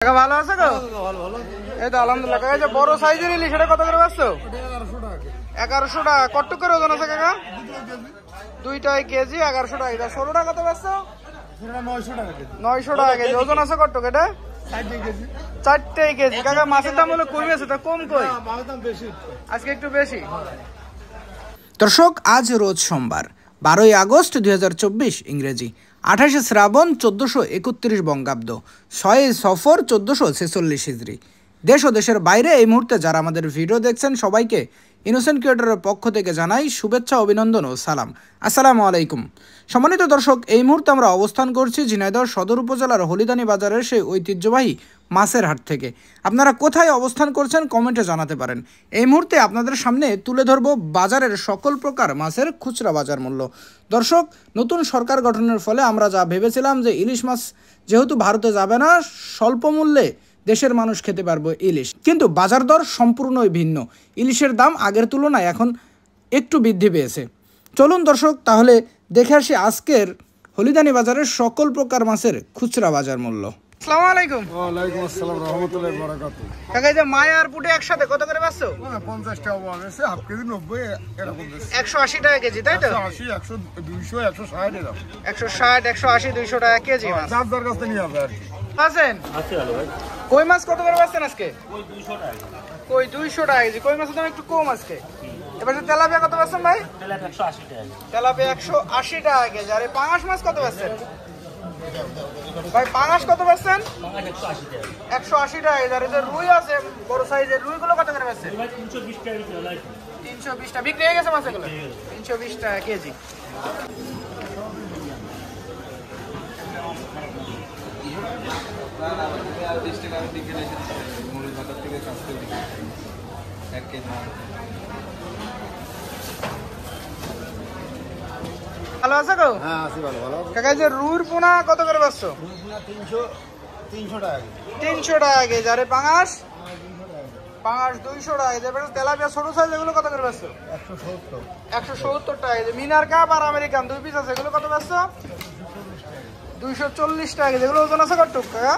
ভালো আছে গো? এই তো আলহামদুলিল্লাহ। কাকা বড় সাইজের ইলিশ এটা কত করে বেচছো? 1100 টাকা। কত করে ওজন আছে কাকা? দুইটাই কেজি 1100 টাকা। ষোলোটা কত বেচছো? 900 টাকা কেজি। ওজন আছে কত এটা? 4 কেজি। কাকা মাছের দাম হলো কমেছে, তা কম কই? আজকে একটু বেশি। দর্শক, আজ রোজ সোমবার 12ই আগস্ট 2024 ইংরেজি, 28শে শ্রাবণ 1431 বঙ্গাব্দ, 6ই সফর 1446 হিজরি। দেশ ও দেশের বাইরে এই মুহূর্তে যারা আমাদের ভিডিও দেখছেন সবাইকে ইনোসেন্ট ক্রিয়েটরের পক্ষ থেকে জানাই শুভেচ্ছা, অভিনন্দন ও সালাম। আসসালামু আলাইকুম। সম্মানিত দর্শক, এই মুহূর্তে আমরা অবস্থান করছি ঝিনাইদহ সদর উপজেলার হলিদানি বাজারের সেই ঐতিহ্যবাহী মাছের হাট থেকে। আপনারা কোথায় অবস্থান করছেন কমেন্টে জানাতে পারেন। এই মুহূর্তে আপনাদের সামনে তুলে ধরব বাজারের সকল প্রকার মাছের খুচরা বাজার মূল্য। দর্শক, নতুন সরকার গঠনের ফলে আমরা যা ভেবেছিলাম যে ইলিশ মাছ যেহেতু ভারতে যাবে না, স্বল্প মূল্যে দেশের মানুষ খেতে পারবো ইলিশ, কিন্তু বাজার দর সম্পূর্ণই ভিন্ন। ইলিশের দাম আগের তুলনায় এখন একটু বৃদ্ধি পেয়েছে। চলুন দর্শক, তাহলে দেখে আসি আজকের হলিদানি বাজারের সকল প্রকার মাছের খুচরা বাজার মূল্য। আসসালামু আলাইকুম। ওয়ালাইকুম আসসালাম রাহমাতুল্লাহি ওয়া বারাকাতুহু। কাকা এই যে মায়া আর পুঁটি একসাথে কত করে বেচছো? 50 টাকা আছে, হাফ কেজি 90 এরকম আছে। 180 টাকা কেজি, তাই তো? 180 100 200 160 এরকম। 160 180 200 টাকা কেজি মাছ। যার যার কাছে নিয়ে যাবে আর কি। আছেন? আছে ভালো ভাই। কই মাছ কত করে বেচছেন আজকে? ওই 200 টাকা। কই 200 টাকা কেজি। কই মাছের দাম একটু কম আজকে। এবার তেলাপিয়া কত বেচছেন ভাই? তেলাপিয়া 180 টাকা। তেলাপিয়া 180 টাকা কেজি। আর এই পাঙাশ মাছ কত বেচছেন ভাই? পাঙাশ কত বেচছেন? 180 টাকা। 180 টাকা কেজি। আর এই যে রুই আছে বড় সাইজের, রুইগুলো কত করে বেচছেন? ভাই 320 টাকা কিলো লাইট। 320 টাকা বিক্রি হয়ে গেছে মাছ এগুলো? 320 টাকা কেজি। ভালো আছে গো? হ্যাঁ আছে, ভালো ভালো। কাকা যে রুইর পোনা কত করে বেচছো? 300 টাকা। 300 টাকা কেজি। আর এই পাঙাশ? পাঙাশ 200 টাকা কেজি। এবার তেলাপিয়া ছোট সাইজ এগুলো কত করে বেচছো? 170। 170 টাকা কেজি। মিনার কাপ আর আমেরিকান দুই পিস আছে, এগুলো কত বেচছো? 240 টাকা কেজি। এগুলো ওজন আছে কত কাকা?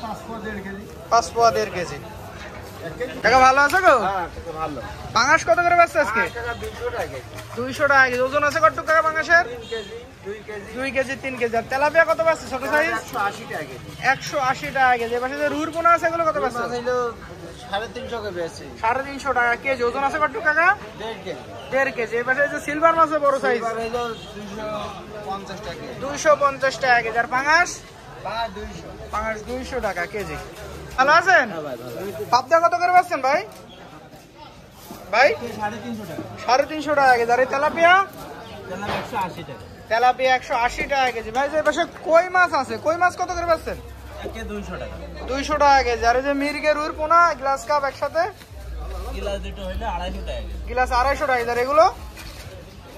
5.5 কেজি। 5.5 কেজি। কাকা ভালো আছে গো? হ্যাঁ ভালো। পাঙাশ কত করে বেচছো আজকে? 200 টাকা কেজি। 200 টাকা কেজি। ওজন আছে কত কাকা পাঙাশের? 3 কেজি 2 কেজি। 2 KG 3 KG. আর তেলাপিয়া কত বেচছো ছোট সাইজ? 180 টাকা কেজি। 180 টাকা কেজি। এবার যে রুইর পোনা আছে এগুলো কত বেচছো? হলো 350 করে বেচছি। 350 টাকা কেজি। ওজন আছে কত কাকা? 1.5 কেজি। 1.5 কেজি। এবার যে সিলভার মাছ বড় সাইজ এবার হলো 250 টাকা কেজি। 250 টাকা কেজি। আর পাঙাশ? 200। পাঙাশ 200 টাকা কেজি। ভালো আছেন? ভাই ভালো। পাবদা কত করে বেচছেন ভাই? ভাই 350 টাকা। 350 টাকা কেজি। আর এই তেলাপিয়া? তেলাপিয়া 180 টাকা। তেলাপিয়া 180 টাকা কেজি। ভাই যে পাশে কই মাছ আছে, কই মাছ কত করে বেচছেন? 200 টাকা। 200 টাকা কেজি। আর এই যে মির্গে রুইর পোনা গ্লাস কাপ একসাথে গিলাস দুটো হইলো 250 টাকা কেজি। গ্লাস 250 টাকা কেজি। আর এগুলো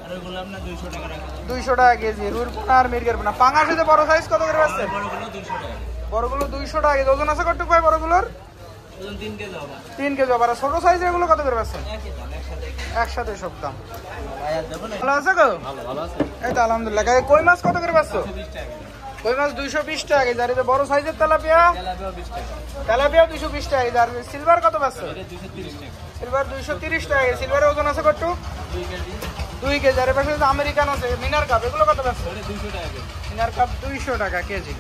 আর ওগুলো আপনার 200 টাকা রাখা। 200 টাকা কেজি। রুইর পোনা আর মির্গের পোনা। পাঙাশে যে বড় সাইজ কত করে বেচছেন? বড়গুলো 200 টাকা। বড়গুলো 200 টাকা কেজি। ওজন আছে কত ভাই বড়গুলোর? ওজন 3 কেজি হবে। 3 কেজি। আবার ছোট সাইজের এগুলো কত করে বেচছেন? একই দাম একসাথে। একসাথে সব দাম। ভাই আর দেব না। ভালো আছে গো? ভালো ভালো আছে। এই তো আলহামদুলিল্লাহ। কাকা কই মাছ কত করে বেচছো? 20 টাকা। কই মাছ 220 টাকা কেজি। আর এই যে বড় সাইজের তেলাপিয়া? তেলাপিয়া 20 টাকা। তেলাপিয়া 220 টাকা কেজি। আর সিলভার কত বেচছো? এটা 230 টাকা। সিলভার 230 টাকা কেজি। সিলভারের ওজন আছে কত? 2 কেজি। 2 কেজি। আর এর পাশে যে আমেরিকান আছে মিনার কাপ, এগুলো কত বেচছো? এটা 200 টাকা কেজি। মিনার কাপ 200 টাকা কেজি।